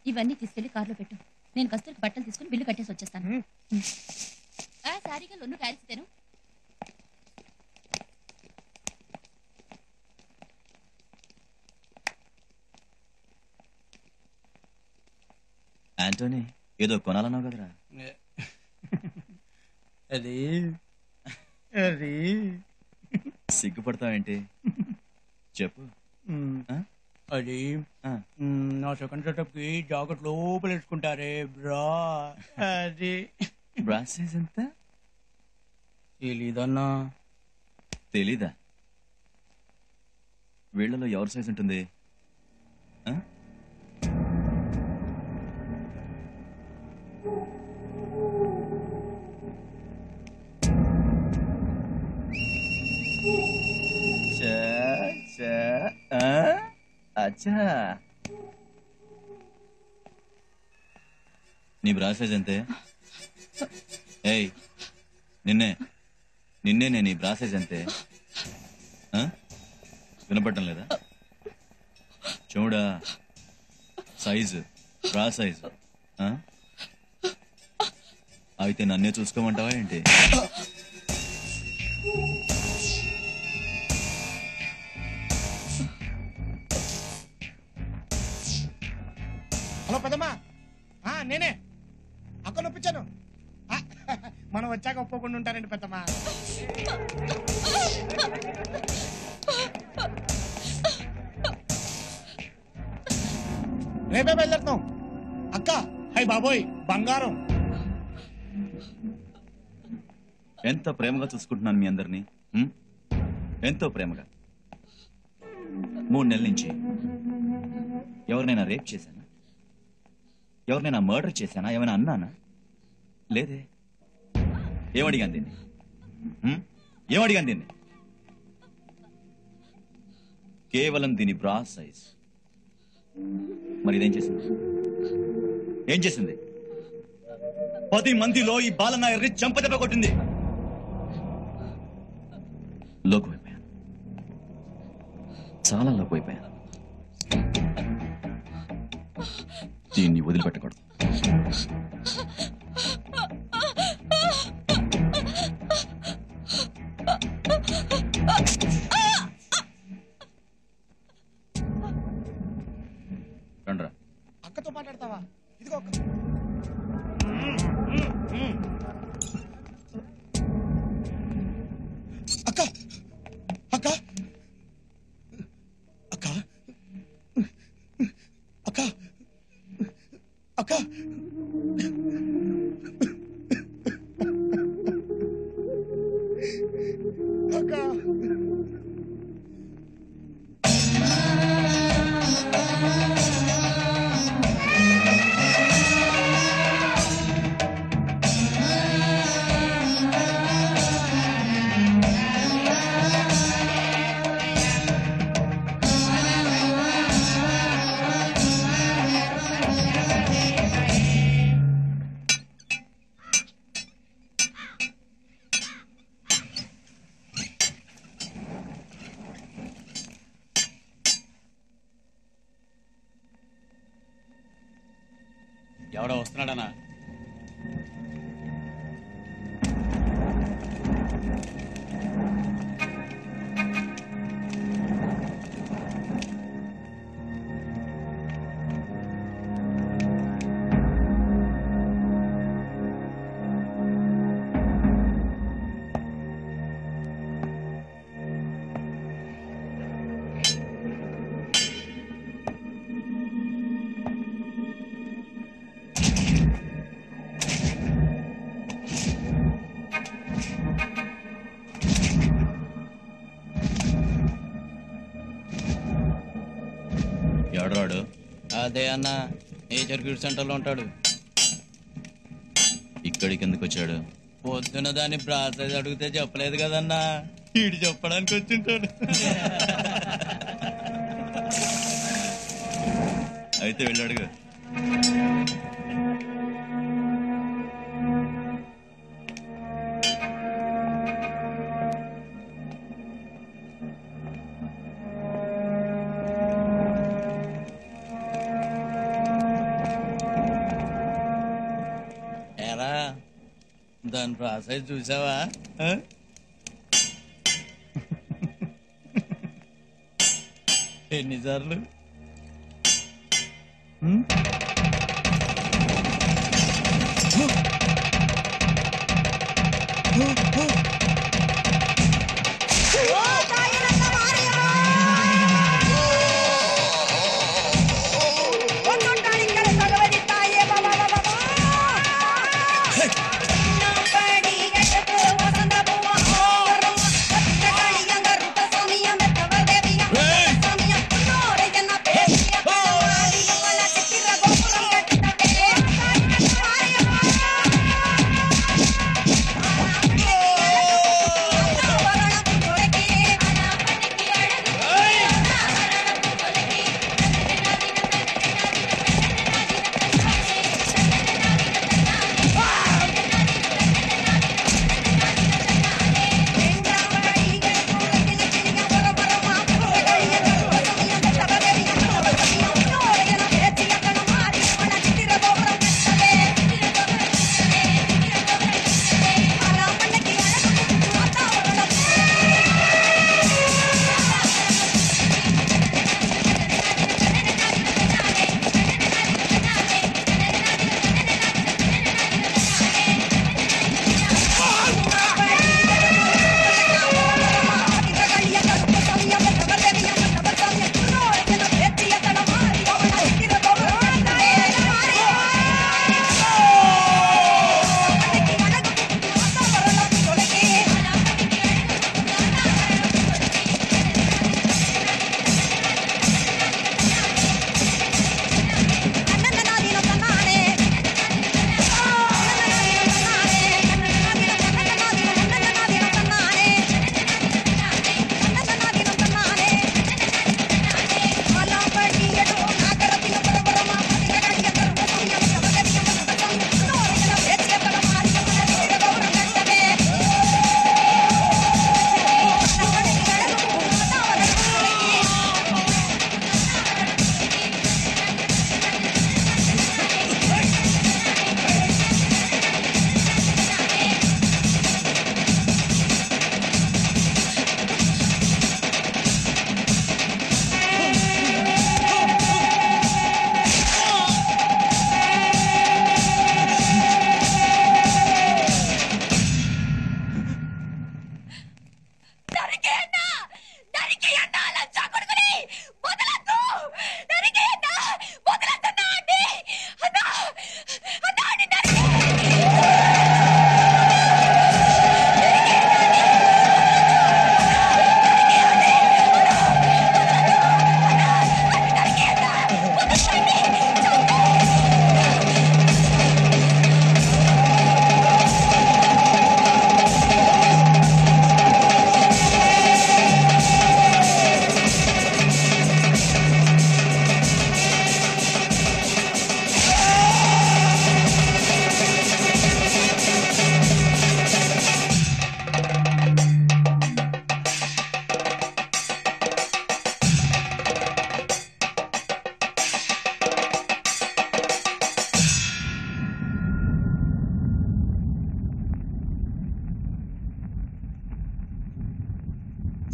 ఇవన్నీ తీసుకెళ్లి కార్లో పెట్టు. నేను కస్తూరికి బట్టలు తీసుకుని బిల్లు కట్టేసి వచ్చేస్తాను. సారీగా లొన్ను కాల్చితేను. ఆంటోనీ ఏదో కొనాలన్నావు కదరా. అది అది సిగ్గుపడతావేంటి చెప్పు. అది నా సెకండ్ సెటప్ కి జాకెట్ లోపల వేసుకుంటారే బ్రా. అది బ్రా సైజ్ ఎంత తెలీదన్నా. తెలీదా? వీళ్ళలో ఎవరి సైజ్ ఉంటుంది? అచ్చా నీ బ్రా సైజ్ అంతే. ఏయ్ నిన్నే నీ బ్రా సైజ్ అంతే. వినపడటం లేదా? చూడా సైజు బ్రా సైజు. అయితే నన్నే చూసుకోమంటావా ఏంటి? హలో పెద్దమ్మా, నేనే అక్క నొప్పించాను. మనం వచ్చాక ఒప్పుకోకుండా ఉంటారండి పెద్దమ్మా. రేపే బయలుదేరుతాం అక్క. హై బాబోయ్ బంగారం. ఎంత ప్రేమగా చూసుకుంటున్నాను మీ అందరినీ, ఎంతో ప్రేమగా. 3 నెలల నుంచి ఎవరినైనా రేప్ చేశానా? ఎవరినైనా మర్డర్ చేశానా? ఏమైనా అన్నానా? లేదే. ఏమడిగాను దీన్ని? ఏమడిగాను దీన్ని? కేవలం దీని బ్రా సైజ్. మరి ఇదేం చేసింది? ఏం చేసింది? 10 మందిలో ఈ బాలనాయర్ని చంపదెబ్బ కొట్టింది. లోకువైపోయాను, చాలా లోకువైపోయాను. దీన్ని వదిలిపెట్టకూడదు. రండ్రా. అక్కతో మాట్లాడతావా? ఇదిగో అక్క. అక్క అక్క అక్క అక్క అక్క ఎవడో వస్తున్నాడనా? ఎవడరాడు? అదే అన్న, నేచర్ క్యూర్ సెంటర్ లో ఉంటాడు. ఇక్కడికి ఎందుకు వచ్చాడు? పొద్దున దాన్ని బ్రాసైజ్ అడిగితే చెప్పలేదు కదన్నా, ఈడు చెప్పడానికి వచ్చింటాడు. అయితే వెళ్ళి అడుగు. దాని ప్రాసెస్ చూసావా? ఎన్నిసార్లు?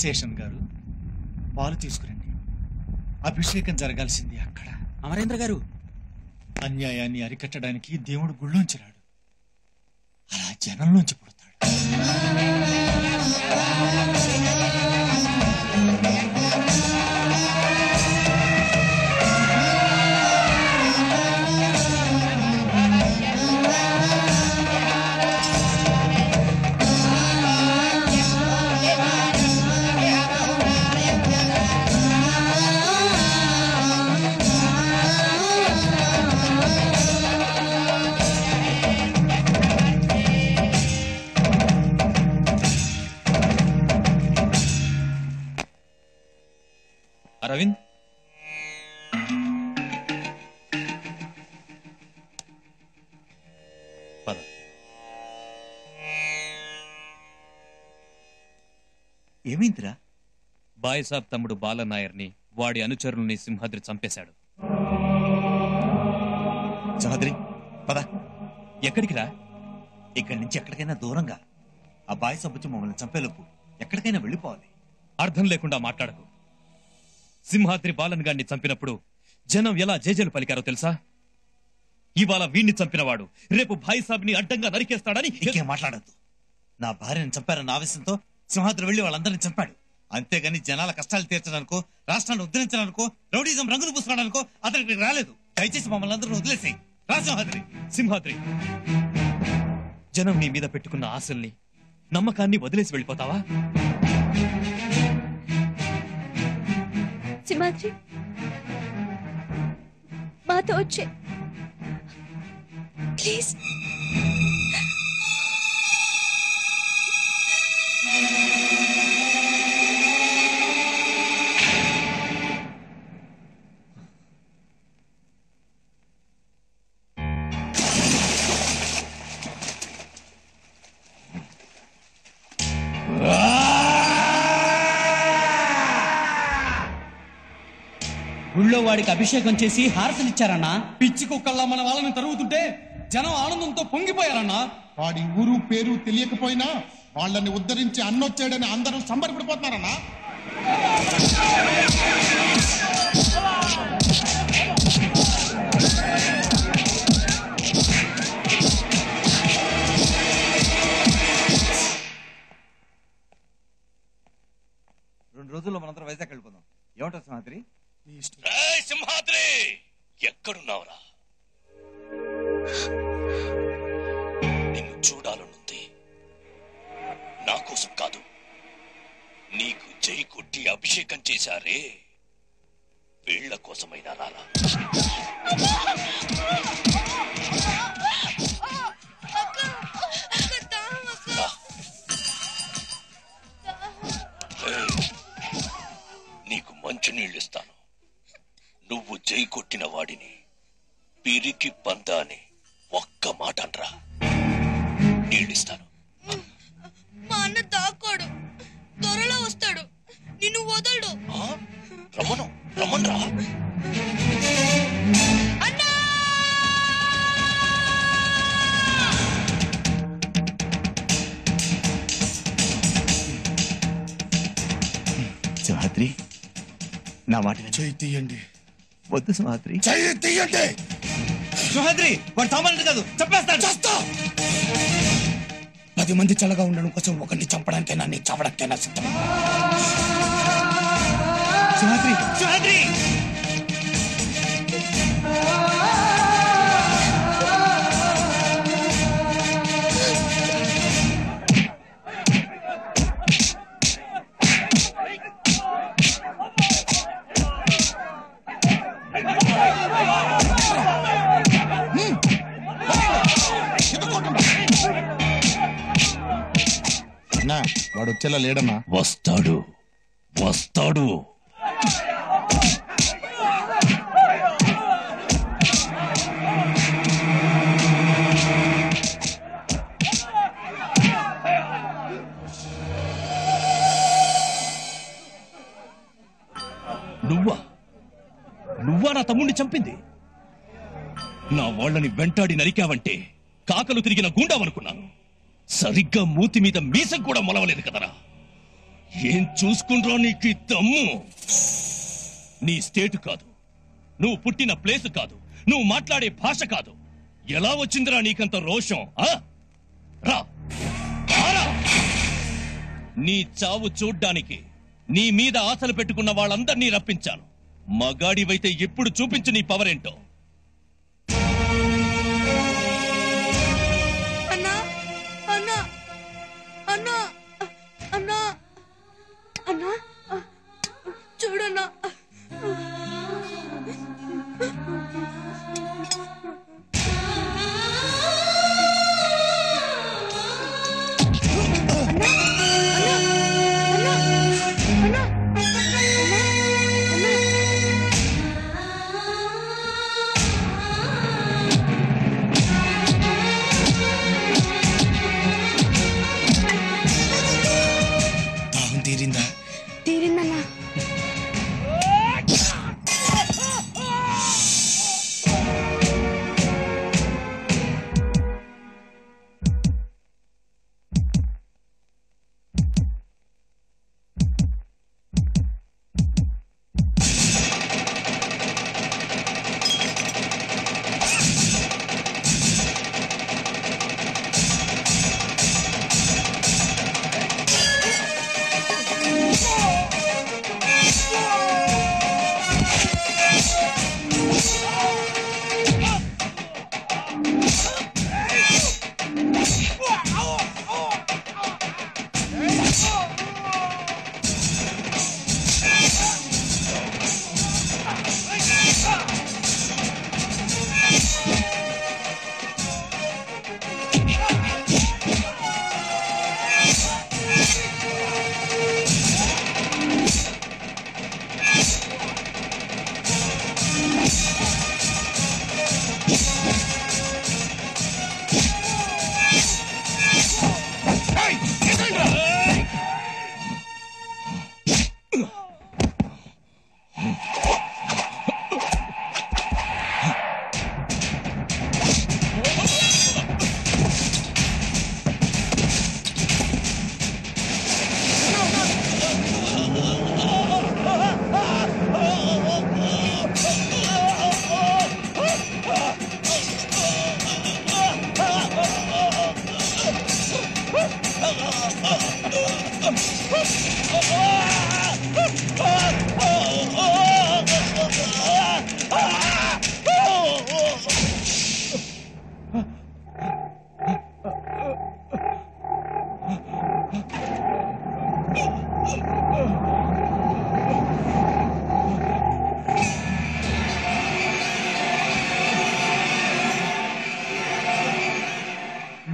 శేషన్ గారు పాలు తీసుకురండి. అభిషేకం జరగాల్సింది అక్కడ. అమరేంద్ర గారు, అన్యాయాన్ని అరికట్టడానికి దేవుడు గుళ్ళోంచి రాడు, అలా జనంలోంచి పుడతాడు. అరవింద్, పద. ఏమైందిరా? బాయసాబ్ తమ్ముడు బాలనాయర్ని వాడి అనుచరుల్ని సింహాద్రి చంపేశాడు. సింహాద్రి పద. ఎక్కడికి రా? ఇక్కడి నుంచి ఎక్కడికైనా దూరంగా ఆ బాయ్ సబ్బుచ్చి మమ్మల్ని చంపేలోపు ఎక్కడికైనా వెళ్ళిపోవాలి. అర్థం లేకుండా మాట్లాడకు. సింహాద్రి బాలన్ గారిని చంపినప్పుడు జనం ఎలా జేజేలు పలికారో తెలుసా? ఇవాళ వీణ్ణి చంపినవాడు రేపు భాయ్ సాబ్ని అడ్డంగా నరికేస్తాడని. ఇంకేం మాట్లాడద్దు. నా భార్యను చంపారన్న ఆవేశంతో సింహాద్రి వెళ్లి వాళ్ళందరినీ చంపాడు. అంతేగాని జనాల కష్టాలు తీర్చడానికో, రాష్ట్రాన్ని ఉద్ధరించడానికో, రౌడీజం రంగులు పూసుకోవడానికో అతనికి రాలేదు. దయచేసి మమ్మల్ని అందరూ వదిలేసి రా సింహాద్రి. సింహాద్రి, జనం నీ మీద పెట్టుకున్న ఆశల్ని, నమ్మకాన్ని వదిలేసి వెళ్ళిపోతావా? సింహాద్రి, మాతో వచ్చే ప్లీజ్. గుళ్ళో వాడికి అభిషేకం చేసి హారతలిచ్చారన్నా. పిచ్చి కుక్కల్లా మన వాళ్ళని తరుగుతుంటే జనం ఆనందంతో పొంగిపోయారన్నా. వాడి ఊరు పేరు తెలియకపోయినా వాళ్ళని ఉద్ధరించి అన్నొచ్చాడని అందరూ సంబరపడిపోతున్నారన్నా. రెండు రోజుల్లో మనందరం వైజాగ్ వెళ్ళిపోదాం. ఏమంటారు సింహాద్రి? సింహాద్రి, ఎక్కడున్నావురా? నిన్ను చూడాలనుంది. నా కోసం కాదు, నీకు జై కొట్టి అభిషేకం చేశారే వీళ్ల కోసమైనా రాలా? నీకు మంచి నీళ్ళు ఇస్తాను. నువ్వు జై కొట్టిన వాడిని పిరికి పందా అని ఒక్క మాట అనరా, నీళ్ళిస్తాను. మా అన్న దాక్కోడు, త్వరలో వస్తాడు, నిన్ను వదలడు. రమను రమన్రా. సింహాద్రి, నా మాట చెయ్యి తీయండి. వద్దు సింహాద్రి. చెయ్యి తీయండి. సింహాద్రి, వాడు సామాన్యుడు కాదు, చంపేస్తాడు. చేస్తా. 10 మంది చల్లగా ఉండడం కోసం ఒకరిని చంపడానికైనా నీ చావడానికైనా సిద్ధం. సింహాద్రి, సింహాద్రి. వాడు వచ్చేలా లేడన్నా. వస్తాడు వస్తాడు. నువ్వా నా తమ్ముణ్ణి చంపింది? నా వాళ్ళని వెంటాడి నరికావంటే కాకలు తిరిగిన గుండావనుకున్నాను. సరిగ్గా మూతి మీద మీసం కూడా మొలవలేదు కదరా. ఏం చూసుకుండ్రో నీకు దమ్ము? నీ స్టేటు కాదు, నువ్వు పుట్టిన ప్లేసు కాదు, నువ్వు మాట్లాడే భాష కాదు. ఎలా వచ్చిందిరా నీకంత రోషం? రా, నీ చావు చూడ్డానికి నీ మీద ఆశలు పెట్టుకున్న వాళ్ళందరినీ రప్పించాను. మగాడివైతే ఎప్పుడు చూపించు నీ పవర్ ఏంటో. అన్నా అన్నా అన్నా అన్నా అన్నా చూడన్నా.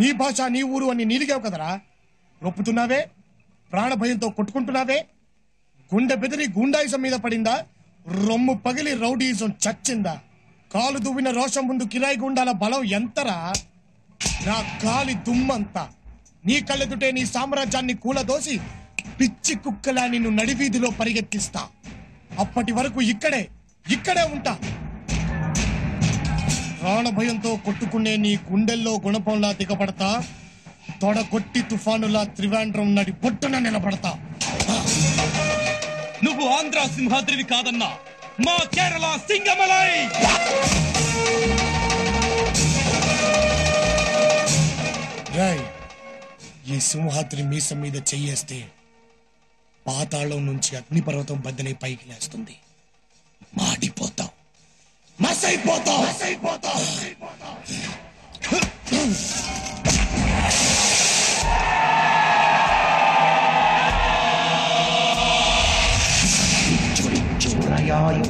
నీ భాష నీ ఊరు అని నీలిగావు కదరా. రొప్పుతున్నావే, ప్రాణ భయంతో కొట్టుకుంటున్నావే. గుండె బెదిరి గుండాయిజం మీద పడిందా, రొమ్ము పగిలి రౌడీయిజం చచ్చిందా? కాలు దువ్విన రోషం ముందు కిరాయి గుండాల బలం ఎంతరా? నా గాలి దుమ్మంతా. నీ కళ్ళెదుటే నీ సామ్రాజ్యాన్ని కూలదోసి పిచ్చి కుక్కలా నిన్ను నడివీధిలో పరిగెత్తిస్తా. అప్పటి వరకు ఇక్కడే ఉంటా. ప్రాణ భయంతో కొట్టుకునే నీ గుండెల్లో గుణపంలా దిగబడతా. తొడగొట్టి తుఫానులా త్రివేంద్రం నడి పొట్టున నిలబడతా. నువ్వు ఆంధ్ర సింహాద్రివి కాదన్నా, మా కేరళ సింగమలై. ఈ సింహాద్రి మీసం మీద చెయ్యేస్తే పాతాళం నుంచి అగ్నిపర్వతం బద్దలై పైకి లేస్తుంది. మాడిపోతావు, మసైపోతావు.